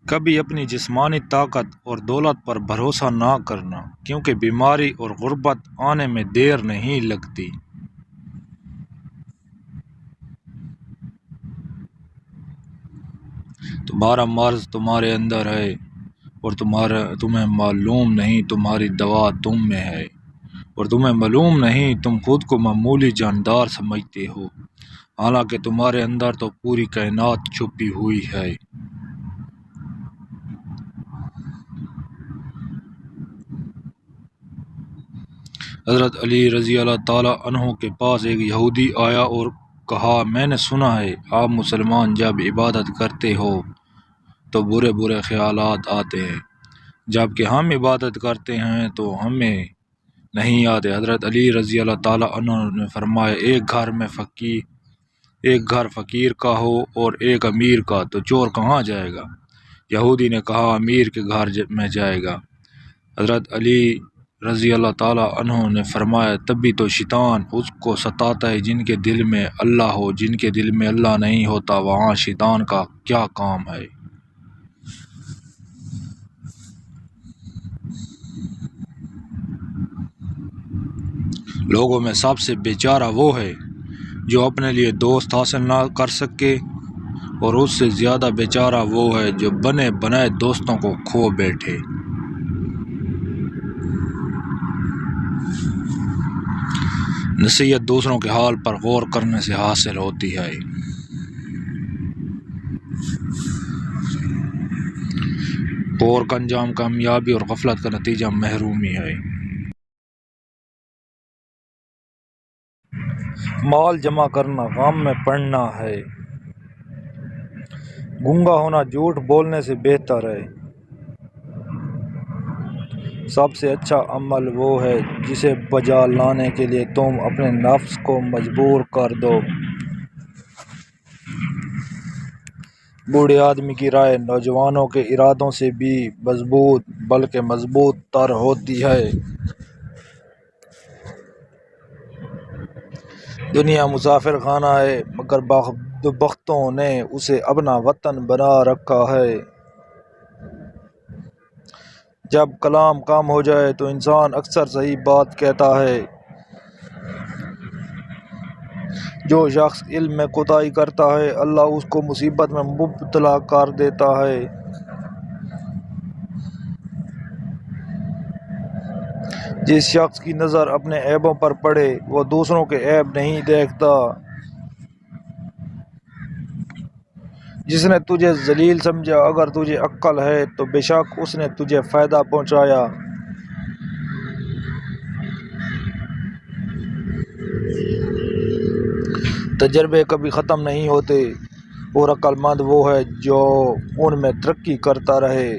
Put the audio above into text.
کبھی اپنی جسمانی طاقت اور دولت پر بھروسہ نہ کرنا، کیونکہ بیماری اور غربت آنے میں دیر نہیں لگتی۔ تمہارا مرض تمہارے اندر ہے اور تمہیں معلوم نہیں تمہاری دوا تم میں ہے، اور تمہیں معلوم نہیں تم خود کو معمولی جاندار سمجھتے ہو، حالانکہ تمہارے اندر تو پوری کائنات چھپی ہوئی ہے۔ حضرت علی رضی اللہ تعالیٰ عنہ کے پاس ایک یہودی آیا اور کہا، میں نے سنا ہے آپ مسلمان جب عبادت کرتے ہو تو برے برے خیالات آتے ہیں، جب کہ ہم عبادت کرتے ہیں تو ہمیں نہیں آتے۔ حضرت علی رضی اللہ تعالیٰ عنہ نے فرمایا، ایک گھر فقیر کا ہو اور ایک امیر کا تو چور کہاں جائے گا؟ یہودی نے کہا، امیر کے گھر میں جائے گا۔ حضرت علی رضی اللہ تعالیٰ عنہ نے فرمایا، تبھی تو شیطان اس کو ستاتا ہے جن کے دل میں اللہ ہو، جن کے دل میں اللہ نہیں ہوتا وہاں شیطان کا کیا کام ہے۔ لوگوں میں سب سے بیچارہ وہ ہے جو اپنے لیے دوست حاصل نہ کر سکے، اور اس سے زیادہ بیچارہ وہ ہے جو بنے بنائے دوستوں کو کھو بیٹھے۔ نصیحت دوسروں کے حال پر غور کرنے سے حاصل ہوتی ہے۔ غور کا انجام کامیابی اور غفلت کا نتیجہ محرومی ہے۔ مال جمع کرنا غم میں پڑنا ہے۔ گنگا ہونا جھوٹ بولنے سے بہتر ہے۔ سب سے اچھا عمل وہ ہے جسے بجا لانے کے لیے تم اپنے نفس کو مجبور کر دو۔ بوڑھے آدمی کی رائے نوجوانوں کے ارادوں سے بھی مضبوط بلکہ مضبوط تر ہوتی ہے۔ دنیا مسافر خانہ ہے، مگر بدبختوں نے اسے اپنا وطن بنا رکھا ہے۔ جب کلام کم ہو جائے تو انسان اکثر صحیح بات کہتا ہے۔ جو شخص علم میں کوتاہی کرتا ہے اللہ اس کو مصیبت میں مبتلا کر دیتا ہے۔ جس شخص کی نظر اپنے عیبوں پر پڑے وہ دوسروں کے عیب نہیں دیکھتا۔ جس نے تجھے ذلیل سمجھا اگر تجھے عقل ہے تو بے شک اس نے تجھے فائدہ پہنچایا۔ تجربے کبھی ختم نہیں ہوتے اور عقل مند وہ ہے جو ان میں ترقی کرتا رہے۔